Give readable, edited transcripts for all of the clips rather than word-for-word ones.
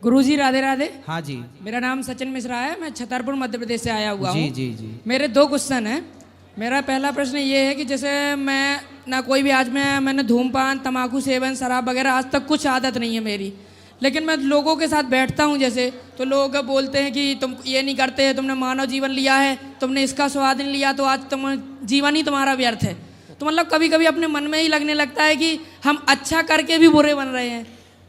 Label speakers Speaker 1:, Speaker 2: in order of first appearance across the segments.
Speaker 1: गुरुजी राधे राधे।
Speaker 2: हाँ जी।
Speaker 1: मेरा नाम सचिन मिश्रा है, मैं छतरपुर मध्य प्रदेश से आया हुआ हूँ।
Speaker 2: जी जी जी।
Speaker 1: मेरे दो क्वेश्चन हैं। मेरा पहला प्रश्न ये है कि जैसे मैं ना कोई भी मैंने धूमपान तंबाकू सेवन शराब वगैरह आज तक कुछ आदत नहीं है मेरी, लेकिन मैं लोगों के साथ बैठता हूँ जैसे तो लोग बोलते हैं कि तुम ये नहीं करते, तुमने मानव जीवन लिया है, तुमने इसका स्वाद नहीं लिया तो आज तुम जीवन ही तुम्हारा व्यर्थ है। तो मतलब कभी कभी अपने मन में ही लगने लगता है कि हम अच्छा करके भी बुरे बन रहे हैं।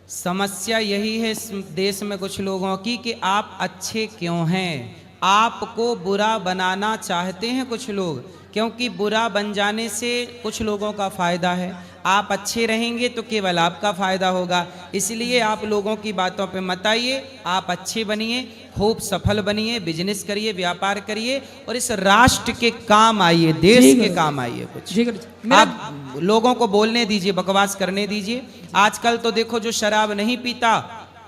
Speaker 2: समस्या यही है इस देश में कुछ लोगों की कि आप अच्छे क्यों हैं। आपको बुरा बनाना चाहते हैं कुछ लोग, क्योंकि बुरा बन जाने से कुछ लोगों का फायदा है। आप अच्छे रहेंगे तो केवल आपका फायदा होगा, इसलिए आप लोगों की बातों पे मत आइए। आप अच्छे बनिए, खूब सफल बनिए, बिजनेस करिए, व्यापार करिए और इस राष्ट्र के काम आइए, देश के काम आइए। कुछ आप लोगों को बोलने दीजिए, बकवास करने दीजिए। आजकल तो देखो जो शराब नहीं पीता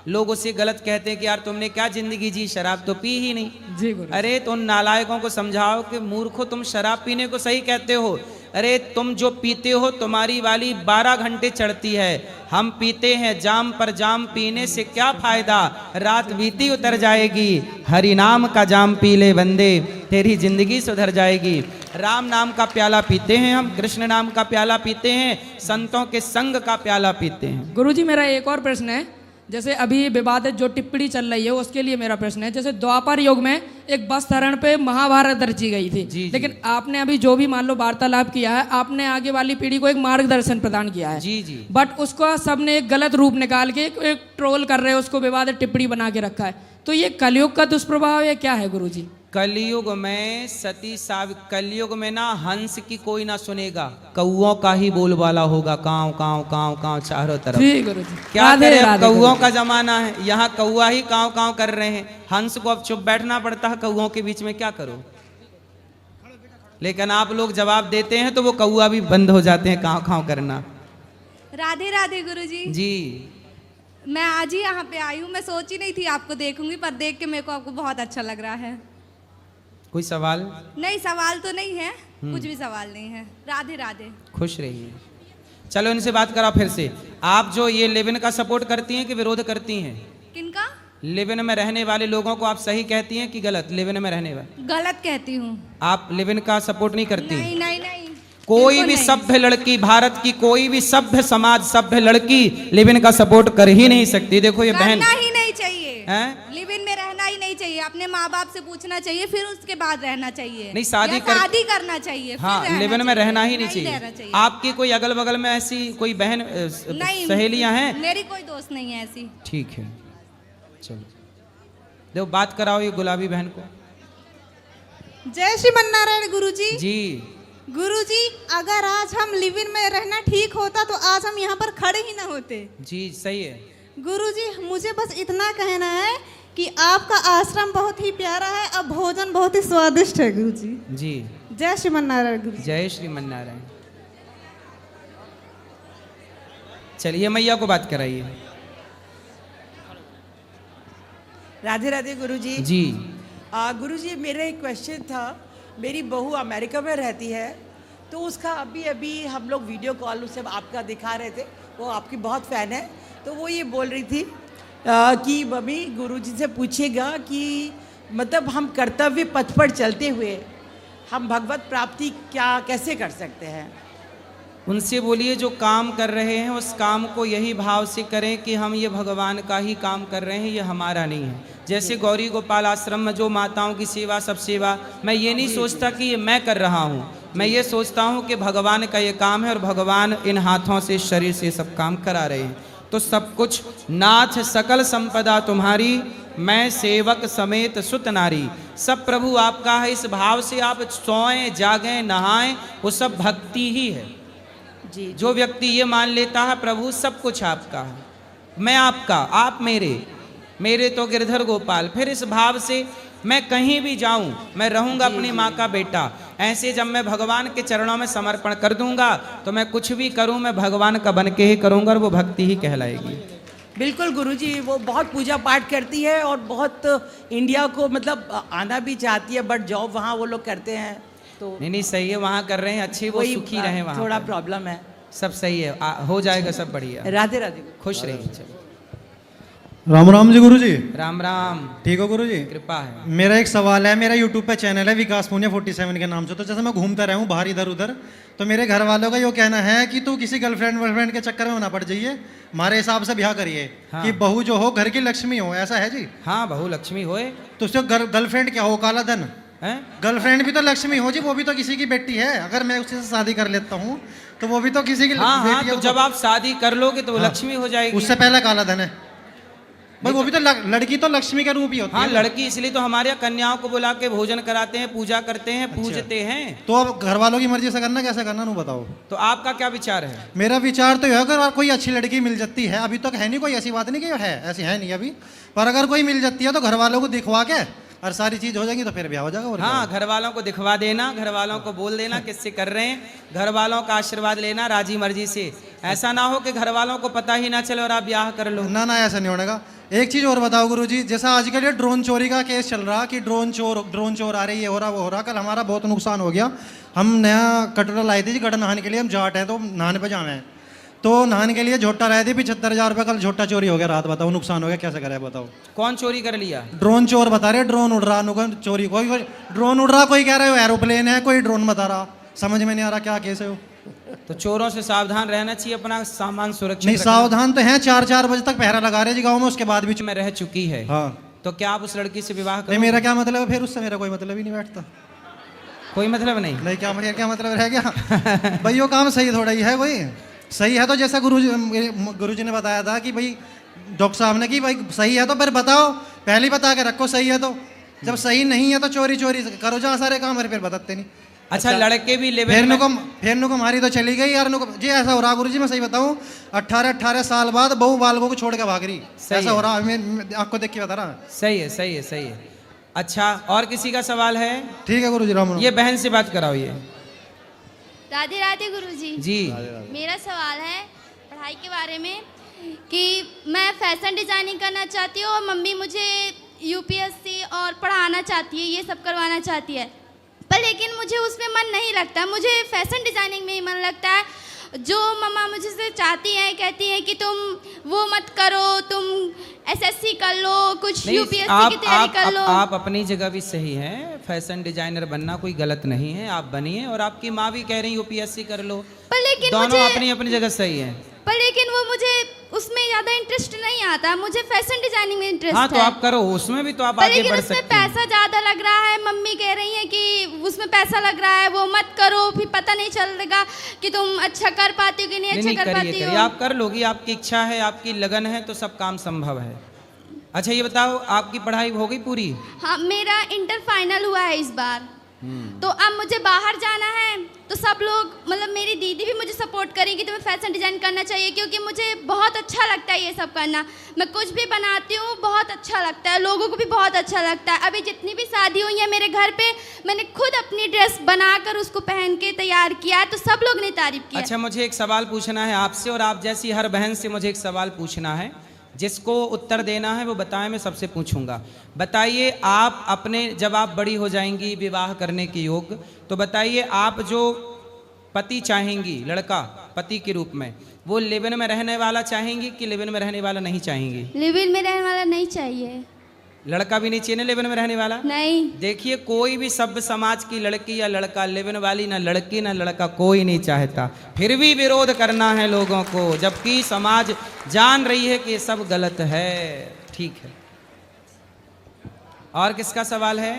Speaker 2: लोग उसे गलत कहते हैं कि यार तुमने क्या जिंदगी जी, शराब तो पी ही नहीं। अरे तो उन नालायकों को समझाओ कि मूर्खो, तुम शराब पीने को सही कहते हो। अरे तुम जो पीते हो तुम्हारी वाली 12 घंटे चढ़ती है, हम पीते हैं जाम पर जाम, पीने से क्या फायदा, रात बीती उतर जाएगी। हरि नाम का जाम पी ले बंदे, तेरी जिंदगी सुधर जाएगी। राम नाम का प्याला पीते हैं हम, कृष्ण नाम का प्याला पीते हैं, संतों के संग का प्याला पीते हैं।
Speaker 1: गुरुजी मेरा एक और प्रश्न है, जैसे अभी विवादित जो टिप्पणी चल रही है उसके लिए मेरा प्रश्न है। जैसे द्वापर युग में एक बस धरण पे महाभारत रची गई थी, लेकिन आपने अभी जो भी मान लो वार्तालाप किया है, आपने आगे वाली पीढ़ी को एक मार्गदर्शन प्रदान किया है।
Speaker 2: जी जी।
Speaker 1: बट उसको सबने एक गलत रूप निकाल के एक ट्रोल कर रहे हैं, उसको विवादित टिप्पणी बना के रखा है। तो ये कलयुग का दुष्प्रभाव है क्या है गुरुजी?
Speaker 2: कलयुग में कलयुग में ना हंस की कोई ना सुनेगा, कौओं का ही बोलबाला होगा। काव काव काव काव चारों तरफ। क्या करें, अब कौओं का जमाना है, यहाँ कौआ ही काव काव कर रहे हैं। हंस को अब चुप बैठना पड़ता है, कौओं के बीच में क्या करो। लेकिन आप लोग जवाब देते हैं तो वो कौआ भी बंद हो जाते हैं काव काव करना।
Speaker 3: राधे राधे गुरुजी।
Speaker 2: जी।
Speaker 3: मैं आज ही यहाँ पे आई हूँ, मैं सोची नहीं थी आपको देखूंगी, पर देख के मेरे को आपको बहुत अच्छा लग रहा है।
Speaker 2: कोई सवाल?
Speaker 3: नहीं, सवाल तो नहीं है, कुछ भी सवाल नहीं है। राधे राधे।
Speaker 2: खुश रहिए। चलो इनसे बात करा फिर से। आप जो ये लिव इन का सपोर्ट करती हैं कि विरोध करती हैं?
Speaker 3: किनका?
Speaker 2: लिव इन में रहने वाले लोगों को आप सही कहती हैं कि गलत? लिव इन में रहने वाले
Speaker 3: गलत कहती हूँ।
Speaker 2: आप लिव इन का सपोर्ट नहीं करती?
Speaker 3: नहीं नहीं नहीं।
Speaker 2: कोई भी सभ्य लड़की, भारत की कोई भी सभ्य समाज, सभ्य लड़की लिव इन का सपोर्ट कर ही नहीं सकती। देखो ये बहन,
Speaker 3: करना ही नहीं चाहिए
Speaker 2: हैं?
Speaker 3: लिव इन में रहना ही नहीं चाहिए। अपने माँ बाप से पूछना चाहिए, फिर उसके बाद रहना चाहिए।
Speaker 2: नहीं,
Speaker 3: शादी करना चाहिए।
Speaker 2: हाँ, लिव इन में रहना ही नहीं चाहिए। आपकी कोई अगल बगल में ऐसी कोई बहन सहेलियां हैं?
Speaker 3: मेरी कोई दोस्त नहीं है ऐसी।
Speaker 2: ठीक है, चलो देखो बात कराओ ये गुलाबी बहन को।
Speaker 4: जय श्रीमन नारायण गुरुजी।
Speaker 2: जी
Speaker 4: गुरुजी, अगर आज हम लिव इन में रहना ठीक होता तो आज हम यहाँ पर खड़े ही ना होते।
Speaker 2: जी सही है।
Speaker 4: गुरुजी, मुझे बस इतना कहना है कि आपका आश्रम बहुत ही प्यारा है और भोजन बहुत ही स्वादिष्ट है गुरुजी।
Speaker 2: जी।
Speaker 4: जय श्रीमन नारायण गुरुजी।
Speaker 2: जय श्रीमन नारायण। चलिए मैया को बात कराइए।
Speaker 5: राधे राधे गुरुजी।
Speaker 2: जी।
Speaker 5: गुरुजी, मेरा एक क्वेश्चन था। मेरी बहू अमेरिका में रहती है, तो उसका अभी अभी हम लोग वीडियो कॉल उसे आपका दिखा रहे थे, वो आपकी बहुत फ़ैन है। तो वो ये बोल रही थी कि मम्मी गुरुजी से पूछेगा कि मतलब हम कर्तव्य पथ पर चलते हुए हम भगवत प्राप्ति कैसे कर सकते हैं।
Speaker 2: उनसे बोलिए जो काम कर रहे हैं उस काम को यही भाव से करें कि हम ये भगवान का ही काम कर रहे हैं, ये हमारा नहीं है। जैसे गौरी गोपाल आश्रम में जो माताओं की सेवा, सब सेवा, मैं ये नहीं सोचता कि ये मैं कर रहा हूँ, मैं ये सोचता हूँ कि भगवान का ये काम है और भगवान इन हाथों से, शरीर से सब काम करा रहे हैं। तो सब कुछ नाथ सकल संपदा तुम्हारी, मैं सेवक समेत सुत नारी। सब प्रभु आपका है, इस भाव से आप सोएं जागें नहाएं, वो सब भक्ति ही है। जी। जो व्यक्ति ये मान लेता है प्रभु सब कुछ आपका है, मैं आपका, आप मेरे तो गिरधर गोपाल, फिर इस भाव से मैं कहीं भी जाऊं मैं रहूंगा अपनी माँ का बेटा। ऐसे जब मैं भगवान के चरणों में समर्पण कर दूंगा तो मैं कुछ भी करूं मैं भगवान का बन के ही करूंगा और वो भक्ति ही कहलाएगी।
Speaker 5: बिल्कुल गुरुजी, वो बहुत पूजा पाठ करती है और बहुत इंडिया को मतलब आना भी चाहती है, बट जॉब वहाँ वो लोग करते हैं तो
Speaker 2: नहीं सही है, वहाँ कर रहे हैं, अच्छी वो सुखी रहे, वहाँ
Speaker 5: थोड़ा प्रॉब्लम है।
Speaker 2: सब सही है, हो जाएगा सब बढ़िया।
Speaker 5: राधे राधे।
Speaker 2: खुश रहिए। चलो
Speaker 6: राम राम जी गुरु जी।
Speaker 2: राम राम।
Speaker 6: ठीक हो गुरु जी?
Speaker 2: कृपा है।
Speaker 6: मेरा एक सवाल है, मेरा यूट्यूब पे चैनल है विकास पुनिया 47 के नाम से। तो जैसे मैं घूमता रहा हूँ बाहर इधर उधर, तो मेरे घर वालों का ये कहना है कि तू किसी गर्लफ्रेंड वर्लफ्रेंड के चक्कर में ना पड़ जाइए, हमारे हिसाब से ब्याह करिए।
Speaker 2: हाँ।
Speaker 6: कि बहू जो हो घर की लक्ष्मी हो, ऐसा है जी?
Speaker 2: हाँ, बहु लक्ष्मी होए।
Speaker 6: तो उसको गर्लफ्रेंड क्या हो, काला धन?
Speaker 2: हैं?
Speaker 6: गर्लफ्रेंड भी तो लक्ष्मी हो जी, वो भी तो किसी की बेटी है। अगर मैं उससे शादी कर लेता हूँ तो वो भी तो किसी की
Speaker 2: हाँ हाँ,
Speaker 6: बेटी है।
Speaker 2: तो जब आप शादी कर लोगे तो वो
Speaker 6: हाँ।
Speaker 2: लक्ष्मी हो जाएगी।
Speaker 6: उससे पहले काला धन है भाई, वो भी तो लड़की तो लक्ष्मी का रूप ही होती
Speaker 2: हाँ,
Speaker 6: है।
Speaker 2: लड़की इसलिए तो हमारे यहाँ कन्याओं को बुला के भोजन कराते हैं, पूजा करते हैं, पूजते हैं।
Speaker 6: तो अब घर वालों की मर्जी से करना, कैसे करना नू बताओ।
Speaker 2: तो आपका क्या विचार है?
Speaker 6: मेरा विचार तो यह है, अगर कोई अच्छी लड़की मिल जाती है, अभी तक है नहीं कोई ऐसी बात नहीं कि है, ऐसी है नहीं अभी, पर अगर कोई मिल जाती है तो घर वालों को दिखवा के और सारी चीज हो जाएगी तो फिर ब्याह हो जाएगा। और क्या
Speaker 2: हाँ, घर वालों को दिखवा देना, घर वालों को बोल देना किससे कर रहे हैं, घर वालों का आशीर्वाद लेना राजी मर्जी से। ऐसा ना हो कि घर वालों को पता ही ना चले और आप ब्याह कर लो।
Speaker 6: ना ना, ऐसा नहीं होने का। एक चीज और बताओ गुरुजी, जैसा आजकल ये ड्रोन चोरी का केस चल रहा कि ड्रोन चोर आ रही है, हो रहा वो हो रहा। कल हमारा बहुत नुकसान हो गया। हम नया कटोरा लाए थे जी गढ़ नहाने के लिए, हम जाट हैं तो नहाने पे जावे हैं, तो नहाने के लिए झोटा लाए थे 75,000 रुपये। कल झोटा चोरी हो गया रात, बताओ नुकसान हो गया, कैसे करे बताओ।
Speaker 2: कौन चोरी कर लिया?
Speaker 6: ड्रोन चोर बता रहे, ड्रोन उड़ रहा चोरी, कोई ड्रोन उड़ रहा, कोई कह रहे हो एरोप्लेन है, कोई ड्रोन बता रहा, समझ में नहीं आ रहा क्या केस है वो।
Speaker 2: तो चोरों से सावधान रहना चाहिए, अपना सामान सुरक्षित
Speaker 6: नहीं
Speaker 2: रखना।
Speaker 6: सावधान तो है, 4 बजे तक पहरा लगा रहे जी गाँव में, उसके बाद भी
Speaker 2: में रह चुकी है।
Speaker 6: हाँ।
Speaker 2: तो क्या आप उस लड़की से विवाह
Speaker 6: नहीं,
Speaker 2: करोगे?
Speaker 6: मेरा क्या मतलब है फिर, उससे मेरा कोई मतलब ही नहीं बैठता।
Speaker 2: कोई मतलब नहीं।
Speaker 6: नहीं, क्या मतलब रह गया भाई, वो काम सही थोड़ा ही है कोई। सही है तो जैसा गुरुजी ने बताया था कि भाई डॉक्टर साहब ने कि भाई सही है तो फिर बताओ, पहले ही बता के रखो सही है तो। जब सही नहीं है तो चोरी करो जहाँ सारे काम है, फिर बताते नहीं।
Speaker 2: अच्छा, लड़के भी लेवल
Speaker 6: फिर नुको हमारी तो चली गई यार, नुको जी ऐसा हो रहा गुरुजी, मैं सही बताऊं 18 साल बाद बहू बालकों को छोड़ के भाग रही, ऐसा हो रहा। मैं आपको देख के बता रहा।
Speaker 2: सही है, सही है, सही है। अच्छा, और किसी का सवाल है?
Speaker 6: ठीक है गुरुजी, राम राम।
Speaker 2: ये बहन से बात कराओ। ये
Speaker 3: राधे राधे गुरुजी।
Speaker 2: जी,
Speaker 3: मेरा सवाल है पढ़ाई के बारे में कि मैं फैशन डिज़ाइनिंग करना चाहती हूँ और मम्मी मुझे यूपीएससी और पढ़ाना चाहती है, ये सब करवाना चाहती है, पर लेकिन मुझे उसमें मन नहीं लगता। मुझे फैशन डिज़ाइनिंग में ही मन लगता है। जो मम्मा मुझसे चाहती हैं, कहती हैं कि तुम वो मत करो, तुम एसएससी कर लो, कुछ यूपीएससी की तैयारी कर लो।
Speaker 2: आप अपनी जगह भी सही हैं, फैशन डिजाइनर बनना कोई गलत नहीं है, आप बनिए। और आपकी माँ भी कह रही है यूपीएससी कर लो,
Speaker 3: पर लेकिन
Speaker 2: दोनों अपनी अपनी जगह सही है।
Speaker 3: पर लेकिन वो मुझे उसमें ज़्यादा इंटरेस्ट नहीं आता, मुझे फैशन डिजाइनिंग में इंटरेस्ट
Speaker 2: हाँ, तो
Speaker 3: है।
Speaker 2: आप करो, उसमें भी तो आप
Speaker 3: पर
Speaker 2: आगे
Speaker 3: लेकिन
Speaker 2: बढ़
Speaker 3: उसमें
Speaker 2: सकते हैं।
Speaker 3: पैसा ज़्यादा लग रहा है। मम्मी कह रही हैं कि उसमें पैसा लग रहा है, वो मत करो, फिर पता नहीं चलेगा कि तुम अच्छा कर पाती हो कि नहीं अच्छा कर पाती हो।
Speaker 2: आप कर लोगी, आपकी इच्छा है, आपकी लगन है, तो सब काम संभव है। अच्छा, ये बताओ, आपकी पढ़ाई हो गई पूरी?
Speaker 3: हाँ, मेरा इंटर फाइनल हुआ है इस बार। तो अब मुझे बाहर जाना है, तो सब लोग मतलब मेरी दीदी भी मुझे सपोर्ट करेगी, तुम्हें फैशन डिज़ाइन करना चाहिए, क्योंकि मुझे बहुत अच्छा लगता है ये सब करना। मैं कुछ भी बनाती हूँ, बहुत अच्छा लगता है, लोगों को भी बहुत अच्छा लगता है। अभी जितनी भी शादी हुई है मेरे घर पे, मैंने खुद अपनी ड्रेस बनाकर उसको पहन के तैयार किया है, तो सब लोग ने तारीफ किया।
Speaker 2: अच्छा, मुझे एक सवाल पूछना है आपसे, और आप जैसी हर बहन से मुझे एक सवाल पूछना है। जिसको उत्तर देना है वो बताएं, मैं सबसे पूछूंगा। बताइए, आप अपने जब आप बड़ी हो जाएंगी, विवाह करने के योग्य, तो बताइए आप जो पति चाहेंगी, लड़का पति के रूप में, वो लिव इन में रहने वाला चाहेंगी कि लिव इन में रहने वाला नहीं चाहेंगी?
Speaker 3: लिव इन में रहने वाला नहीं चाहिए।
Speaker 2: लड़का भी नहीं चाहिए ना लिव इन में रहने वाला?
Speaker 3: नहीं।
Speaker 2: देखिए, कोई भी सभ्य समाज की लड़की या लड़का लिव इन वाली, ना लड़की ना लड़का, कोई नहीं चाहता, फिर भी विरोध करना है लोगों को, जबकि समाज जान रही है कि ये सब गलत है। ठीक है, और किसका सवाल है?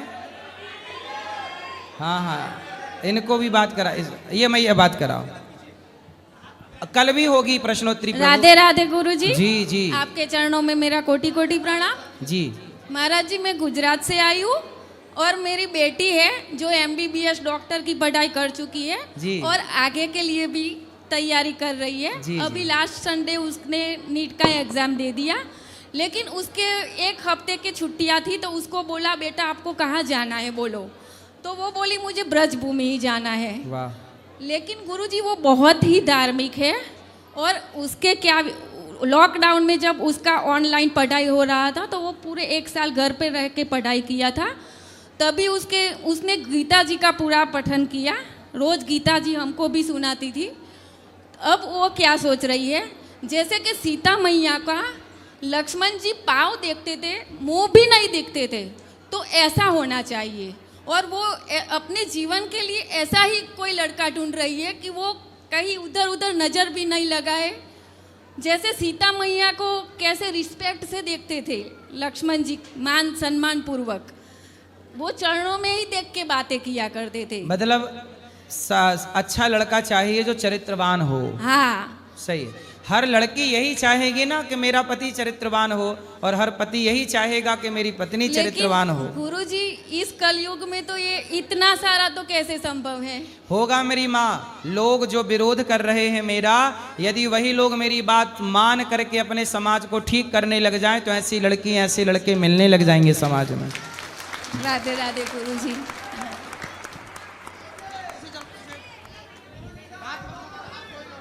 Speaker 2: हाँ हाँ, इनको भी बात करा, ये मैं ये बात कराओ, कल भी होगी प्रश्नोत्तरी।
Speaker 7: राधे राधे गुरुजी।
Speaker 2: जी जी,
Speaker 7: आपके चरणों में मेरा कोटि कोटि प्रणाम।
Speaker 2: जी
Speaker 7: महाराज जी, मैं गुजरात से आई हूँ और मेरी बेटी है जो MBBS डॉक्टर की पढ़ाई कर चुकी है
Speaker 2: जी।
Speaker 7: और आगे के लिए भी तैयारी कर रही है।
Speaker 2: जी,
Speaker 7: अभी
Speaker 2: जी।
Speaker 7: लास्ट संडे उसने नीट का एग्ज़ाम दे दिया, लेकिन उसके 1 हफ्ते की छुट्टियाँ थी, तो उसको बोला बेटा आपको कहाँ जाना है बोलो, तो वो बोली मुझे ब्रजभूमि ही जाना है।
Speaker 2: वाह।
Speaker 7: लेकिन गुरुजी वो बहुत ही धार्मिक है, और उसके क्या लॉकडाउन में जब उसका ऑनलाइन पढ़ाई हो रहा था, तो वो पूरे 1 साल घर पे रह के पढ़ाई किया था। तभी उसने गीता जी का पूरा पठन किया, रोज़ गीता जी हमको भी सुनाती थी। अब वो क्या सोच रही है, जैसे कि सीता मैया का लक्ष्मण जी पाँव देखते थे, मुंह भी नहीं दिखते थे। तो ऐसा होना चाहिए। और वो अपने जीवन के लिए ऐसा ही कोई लड़का ढूंढ रही है कि वो कहीं उधर उधर नज़र भी नहीं लगाए। जैसे सीता मैया को कैसे रिस्पेक्ट से देखते थे लक्ष्मण जी, मान सम्मान पूर्वक, वो चरणों में ही देख के बातें किया करते थे।
Speaker 2: मतलब अच्छा लड़का चाहिए जो चरित्रवान हो।
Speaker 7: हाँ,
Speaker 2: सही है। हर लड़की यही चाहेगी ना कि मेरा पति चरित्रवान हो, और हर पति यही चाहेगा कि मेरी पत्नी चरित्रवान हो।
Speaker 7: गुरुजी, इस कलयुग में तो ये इतना सारा तो कैसे संभव है?
Speaker 2: होगा मेरी माँ। लोग जो विरोध कर रहे हैं मेरा, यदि वही लोग मेरी बात मान करके अपने समाज को ठीक करने लग जाएं तो ऐसी लड़की ऐसे लड़के मिलने लग जाएंगे समाज में।
Speaker 7: राधे राधे गुरुजी।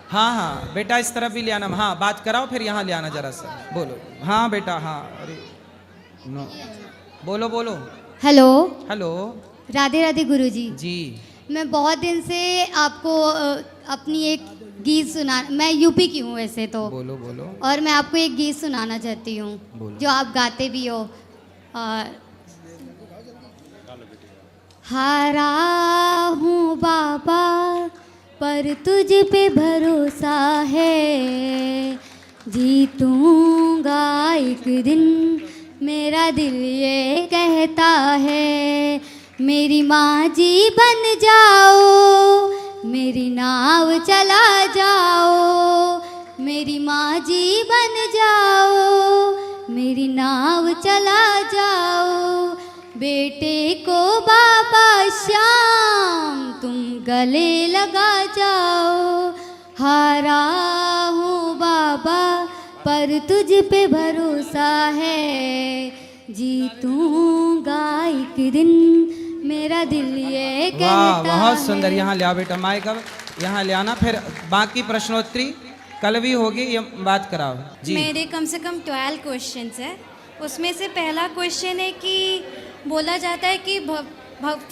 Speaker 2: हाँ हाँ बेटा, इस तरफ भी ले आना। हाँ, बात कराओ, फिर यहाँ ले आना जरा सा। बोलो। हाँ बेटा, हाँ। अरे नो, बोलो बोलो।
Speaker 8: हेलो।
Speaker 2: हेलो।
Speaker 8: राधे राधे गुरुजी।
Speaker 2: जी।
Speaker 8: मैं बहुत दिन से आपको अपनी एक गीत सुना, मैं यूपी की हूँ वैसे तो।
Speaker 2: बोलो बोलो।
Speaker 8: और मैं आपको एक गीत सुनाना चाहती हूँ जो आप गाते भी हो। हारा हूँ बाबा पर तुझ पे भरोसा है, जीतूंगा एक दिन मेरा दिल ये कहता है। मेरी माँ जी बन जाओ, मेरी नाव चला जाओ। मेरी माँ जी बन जाओ, मेरी नाव चला जाओ। बेटे को बाबा श्याम तुम गले लगा जाओ। हारा हूँ बाबा पर तुझ पे भरोसा है, जीतूंगा एक दिन मेरा दिल ये कहता
Speaker 2: वाह, बहुत
Speaker 8: है।
Speaker 2: सुंदर। यहाँ ले आओ बेटा, माइक अब यहाँ ले आना, फिर बाकी प्रश्नोत्तरी कल भी होगी, ये बात कराओ जी।
Speaker 9: मेरे कम से कम 12 क्वेश्चंस है। उसमें से पहला क्वेश्चन है कि बोला जाता है कि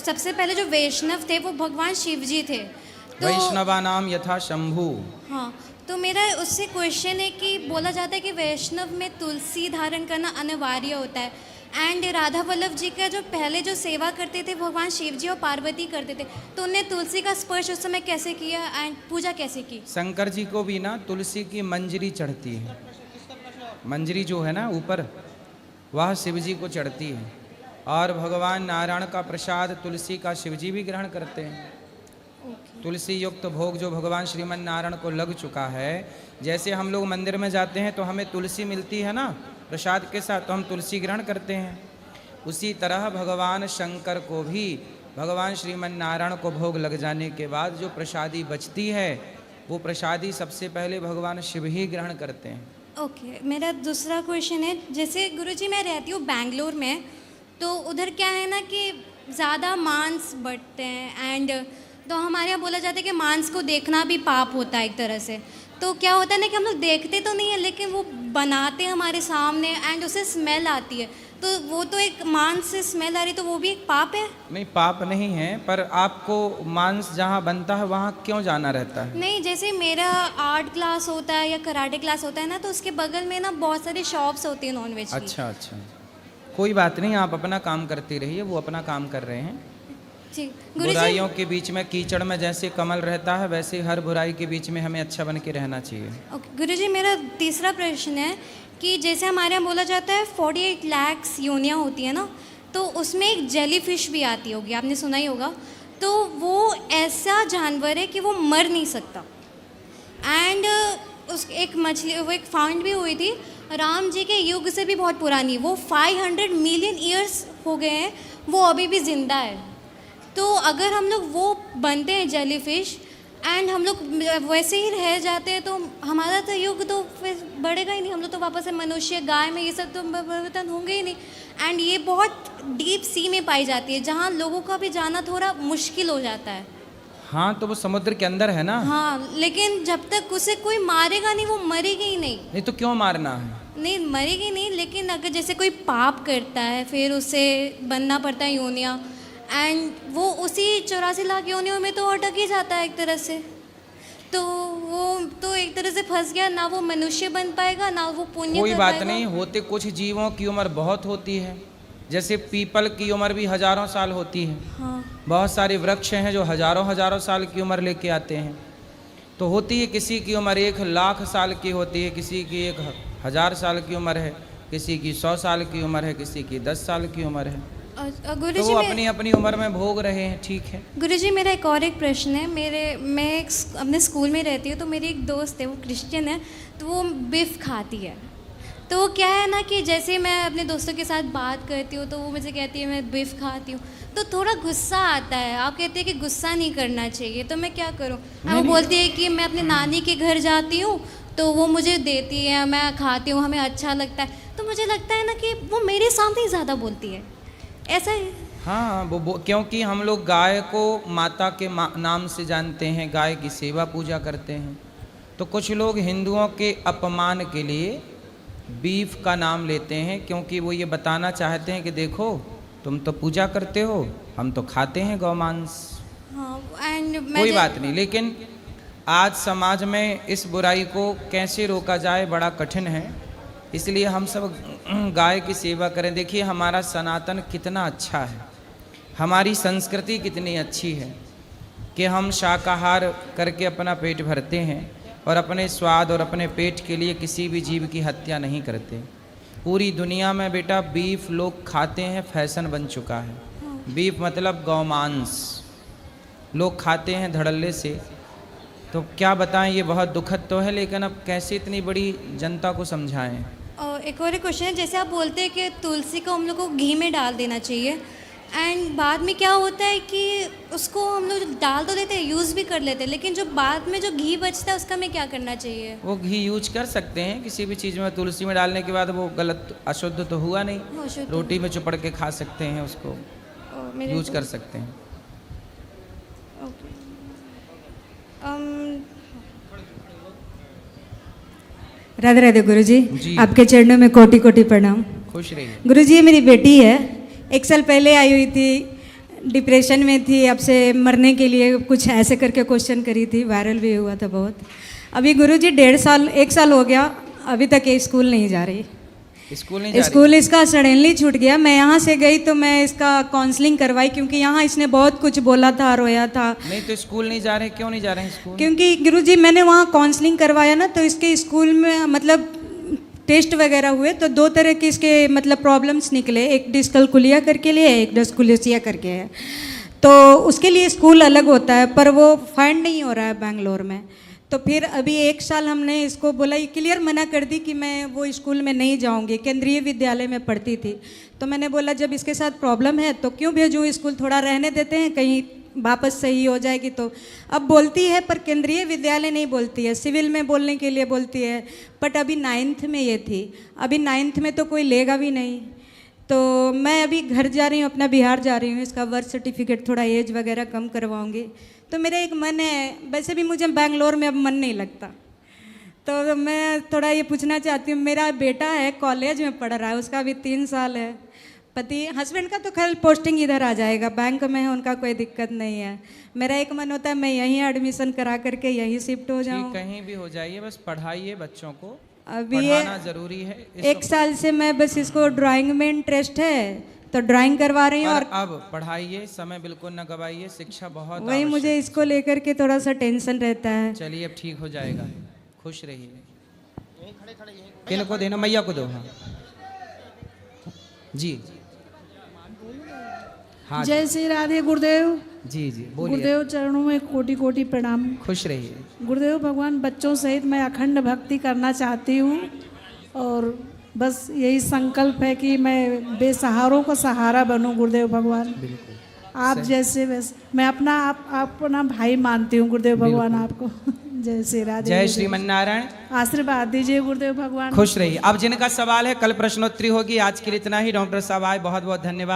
Speaker 9: सबसे पहले जो वैष्णव थे वो भगवान शिव जी थे। तो
Speaker 2: वैष्णवा नाम यथा शंभु।
Speaker 9: हाँ, तो मेरा उससे क्वेश्चन है कि बोला जाता है कि वैष्णव में तुलसी धारण करना अनिवार्य होता है। एंड राधा वल्लभ जी का जो पहले जो सेवा करते थे भगवान शिव जी और पार्वती करते थे, तो उनने तुलसी का स्पर्श उस समय कैसे किया एंड पूजा कैसे की?
Speaker 2: शंकर जी को भी ना तुलसी की मंजरी चढ़ती है। मंजरी जो है ना ऊपर, वह शिव जी को चढ़ती है। और भगवान नारायण का प्रसाद तुलसी का शिव जी भी ग्रहण करते हैं। तुलसी युक्त भोग जो भगवान श्रीमन नारायण को लग चुका है, जैसे हम लोग मंदिर में जाते हैं तो हमें तुलसी मिलती है ना प्रसाद के साथ, तो हम तुलसी ग्रहण करते हैं। उसी तरह भगवान शंकर को भी भगवान श्रीमन नारायण को भोग लग जाने के बाद जो प्रसादी बचती है, वो प्रसादी सबसे पहले भगवान शिव ही ग्रहण करते हैं।
Speaker 9: ओके, मेरा दूसरा क्वेश्चन है, जैसे गुरुजी मैं रहती हूँ बैंगलोर में, तो उधर क्या है ना कि ज़्यादा मांस बढ़ते हैं। एंड तो हमारे यहाँ बोला जाता है कि मांस को देखना भी पाप होता है एक तरह से। तो क्या होता है ना कि हम लोग देखते तो नहीं है, लेकिन वो बनाते हैं हमारे सामने एंड उसे स्मेल आती है, तो वो तो एक मांस से स्मेल आ रही, तो वो भी एक पाप है?
Speaker 2: नहीं, पाप नहीं है, पर आपको मांस जहाँ बनता है वहाँ क्यों जाना रहता है?
Speaker 9: नहीं, जैसे मेरा आर्ट क्लास होता है या कराटे क्लास होता है ना, तो उसके बगल में ना बहुत सारी शॉप्स होती है नॉनवेज की।
Speaker 2: अच्छा अच्छा, कोई बात नहीं, आप अपना काम करती रहिए, वो अपना काम कर रहे हैं।
Speaker 9: जी गुरुजी।
Speaker 2: बुराइयों के बीच में कीचड़ में जैसे कमल रहता है, वैसे हर बुराई के बीच में हमें अच्छा बन के रहना चाहिए।
Speaker 9: ओके गुरुजी, मेरा तीसरा प्रश्न है कि जैसे हमारे यहाँ बोला जाता है 48 लाख योनियाँ होती है ना, तो उसमें एक जेली फिश भी आती होगी, आपने सुना ही होगा। तो वो ऐसा जानवर है कि वो मर नहीं सकता। एंड उस एक मछली, वो एक फाउंड भी हुई थी राम जी के युग से भी बहुत पुरानी, वो 500 मिलियन ईयर्स हो गए हैं, वो अभी भी ज़िंदा है। तो अगर हम लोग वो बनते हैं जेली फिश एंड हम लोग वैसे ही रह जाते हैं, तो हमारा तो युग तो फिर बढ़ेगा ही नहीं, हम लोग तो वापस से मनुष्य गाय में ये सब तो परिवर्तन होंगे ही नहीं। एंड ये बहुत डीप सी में पाई जाती है, जहाँ लोगों का भी जाना थोड़ा मुश्किल हो जाता है।
Speaker 2: हाँ, तो वो समुद्र के अंदर है ना।
Speaker 9: हाँ, लेकिन जब तक उसे कोई मारेगा नहीं, वो मरेगी ही नहीं।
Speaker 2: नहीं तो क्यों मारना है?
Speaker 9: नहीं, मरेगी नहीं, लेकिन अगर जैसे कोई पाप करता है फिर उसे बनना पड़ता है योनिया, एंड वो उसी 84 लाख योनियों में तो अटक ही जाता है एक तरह से। तो वो तो एक तरह से फंस गया, ना वो मनुष्य बन पाएगा ना वो पुण्य
Speaker 2: कोई
Speaker 9: कर
Speaker 2: बात
Speaker 9: पाएगा।
Speaker 2: नहीं, होते कुछ जीवों की उम्र बहुत होती है, जैसे पीपल की उम्र भी हजारों साल होती है।
Speaker 9: हाँ
Speaker 2: बहुत सारे वृक्ष हैं जो हजारों हजारों साल की उम्र लेके आते हैं। तो होती है, किसी की उम्र 1,00,000 साल की होती है, किसी की 1,000 साल की उम्र है, किसी की 100 साल की उम्र है, किसी की 10 साल की उम्र है। तो
Speaker 9: गुरुजी
Speaker 2: वो अपनी अपनी उम्र में भोग रहे हैं, ठीक है।
Speaker 9: गुरुजी मेरा एक और एक प्रश्न है। मैं अपने स्कूल में रहती हूँ, तो मेरी एक दोस्त है, वो क्रिश्चियन है, तो वो बीफ खाती है। तो वो क्या है ना कि जैसे मैं अपने दोस्तों के साथ बात करती हूँ तो वो मुझे कहती है मैं बीफ खाती हूँ, तो थोड़ा गुस्सा आता है। आप कहते हैं कि गुस्सा नहीं करना चाहिए, तो मैं क्या करूँ? वो बोलती है कि मैं अपने नानी के घर जाती हूँ तो वो मुझे देती है, मैं खाती हूँ, हमें अच्छा लगता है। तो मुझे लगता है ना कि वो मेरे सामने ही ज़्यादा बोलती है, ऐसा है।
Speaker 2: हाँ, क्योंकि हम लोग गाय को माता के नाम से जानते हैं, गाय की सेवा पूजा करते हैं। तो कुछ लोग हिंदुओं के अपमान के लिए बीफ का नाम लेते हैं, क्योंकि वो ये बताना चाहते हैं कि देखो तुम तो पूजा करते हो, हम तो खाते हैं गौमांस।
Speaker 9: हाँ, एंड
Speaker 2: कोई बात नहीं, लेकिन आज समाज में इस बुराई को कैसे रोका जाए बड़ा कठिन है, इसलिए हम सब गाय की सेवा करें। देखिए हमारा सनातन कितना अच्छा है, हमारी संस्कृति कितनी अच्छी है कि हम शाकाहार करके अपना पेट भरते हैं और अपने स्वाद और अपने पेट के लिए किसी भी जीव की हत्या नहीं करते। पूरी दुनिया में बेटा बीफ लोग खाते हैं, फैशन बन चुका है। बीफ मतलब गौमांस, लोग खाते हैं धड़ल्ले से। तो क्या बताएं, ये बहुत दुखद तो है, लेकिन अब कैसे इतनी बड़ी जनता को समझाएं।
Speaker 9: और एक और क्वेश्चन है, जैसे आप बोलते हैं कि तुलसी को हम लोग को घी में डाल देना चाहिए, एंड बाद में क्या होता है कि उसको हम लोग डाल तो देते हैं, यूज़ भी कर लेते हैं, लेकिन जो बाद में जो घी बचता है उसका हमें क्या करना चाहिए?
Speaker 2: वो घी यूज कर सकते हैं किसी भी चीज़ में, तुलसी में डालने के बाद वो गलत अशुद्ध तो हुआ नहीं,
Speaker 9: अशुद्ध।
Speaker 2: रोटी में चुपड़ के खा सकते हैं, उसको
Speaker 9: मेरे
Speaker 2: यूज कर सकते हैं।
Speaker 10: राधे राधे गुरुजी,
Speaker 2: जी।
Speaker 10: आपके चरणों में कोटि कोटि प्रणाम।
Speaker 2: खुश रहिए।
Speaker 10: गुरुजी, ये मेरी बेटी है, 1 साल पहले आई हुई थी, डिप्रेशन में थी, अब से मरने के लिए कुछ ऐसे करके क्वेश्चन करी थी, वायरल भी हुआ था बहुत। अभी गुरुजी 1 साल हो गया, अभी तक ये स्कूल नहीं जा रही।
Speaker 2: स्कूल नहीं जा रही?
Speaker 10: स्कूल इसका सडनली छूट गया। मैं यहाँ से गई तो मैं इसका काउंसलिंग करवाई, क्योंकि यहाँ इसने बहुत कुछ बोला था, रोया था।
Speaker 2: नहीं तो स्कूल नहीं जा रहे, क्यों नहीं जा रहे हैं स्कूल?
Speaker 10: क्योंकि गुरुजी मैंने वहाँ काउंसलिंग करवाया ना, तो इसके स्कूल में मतलब टेस्ट वगैरह हुए तो 2 तरह के इसके मतलब प्रॉब्लम्स निकले, एक डिस्कैलकुलिया करके लिए, एक डिस्कैलकुलिया करके है। तो उसके लिए स्कूल अलग होता है, पर वो फाइंड नहीं हो रहा है बैंगलोर में। तो फिर अभी 1 साल हमने इसको बोला, ये क्लियर मना कर दी कि मैं वो स्कूल में नहीं जाऊंगी। केंद्रीय विद्यालय में पढ़ती थी, तो मैंने बोला जब इसके साथ प्रॉब्लम है तो क्यों भेजूँ स्कूल, थोड़ा रहने देते हैं, कहीं वापस सही हो जाएगी। तो अब बोलती है, पर केंद्रीय विद्यालय नहीं बोलती है, सिविल में बोलने के लिए बोलती है। बट अभी 9th में ये थी, अभी 9th में तो कोई लेगा भी नहीं। तो मैं अभी घर जा रही हूँ, अपना बिहार जा रही हूँ, इसका बर्थ सर्टिफिकेट थोड़ा एज वगैरह कम करवाऊँगी। तो मेरा एक मन है, वैसे भी मुझे बैंगलोर में अब मन नहीं लगता, तो मैं थोड़ा ये पूछना चाहती हूँ। मेरा बेटा है, कॉलेज में पढ़ रहा है, उसका अभी 3 साल है। पति हस्बैंड का तो खैर पोस्टिंग इधर आ जाएगा, बैंक में है, उनका कोई दिक्कत नहीं है। मेरा एक मन होता है मैं यहीं एडमिशन करा करके यहीं शिफ्ट हो जाऊँ।
Speaker 2: कहीं भी हो जाइए, बस पढ़ाइए बच्चों को,
Speaker 10: अभी
Speaker 2: पढ़ाना जरूरी है।
Speaker 10: 1 साल से मैं बस इसको ड्राइंग में इंटरेस्ट है, तो ड्राइंग करवा रही हूँ। और
Speaker 2: अब पढ़ाइए, समय बिल्कुल न गवाइए, शिक्षा बहुत
Speaker 10: वही
Speaker 2: आवश्यक
Speaker 10: मुझे इसको लेकर के थोड़ा सा टेंशन रहता है।
Speaker 2: चलिए अब ठीक हो जाएगा, खुश रहिए। किनको देना, मैया को दो। हाँ जी, हाँ
Speaker 11: जय श्री राधे गुरुदेव।
Speaker 2: जी जी बोलिए।
Speaker 11: गुरुदेव चरणों में कोटि कोटि प्रणाम।
Speaker 2: खुश रहिए।
Speaker 11: गुरुदेव भगवान, बच्चों सहित मैं अखंड भक्ति करना चाहती हूँ, और बस यही संकल्प है कि मैं बेसहारों का सहारा बनूं। गुरुदेव भगवान,
Speaker 2: बिल्कुल
Speaker 11: आप जैसे वैसे मैं अपना भाई मानती हूँ। गुरुदेव भगवान आपको जय श्री राधे।
Speaker 2: जय श्रीमन्नारायण।
Speaker 11: आशीर्वाद दीजिए गुरुदेव भगवान।
Speaker 2: खुश रहिए। अब जिनका सवाल है कल प्रश्नोत्तरी होगी, आज के लिए इतना ही। डॉक्टर साहब आए, बहुत बहुत धन्यवाद।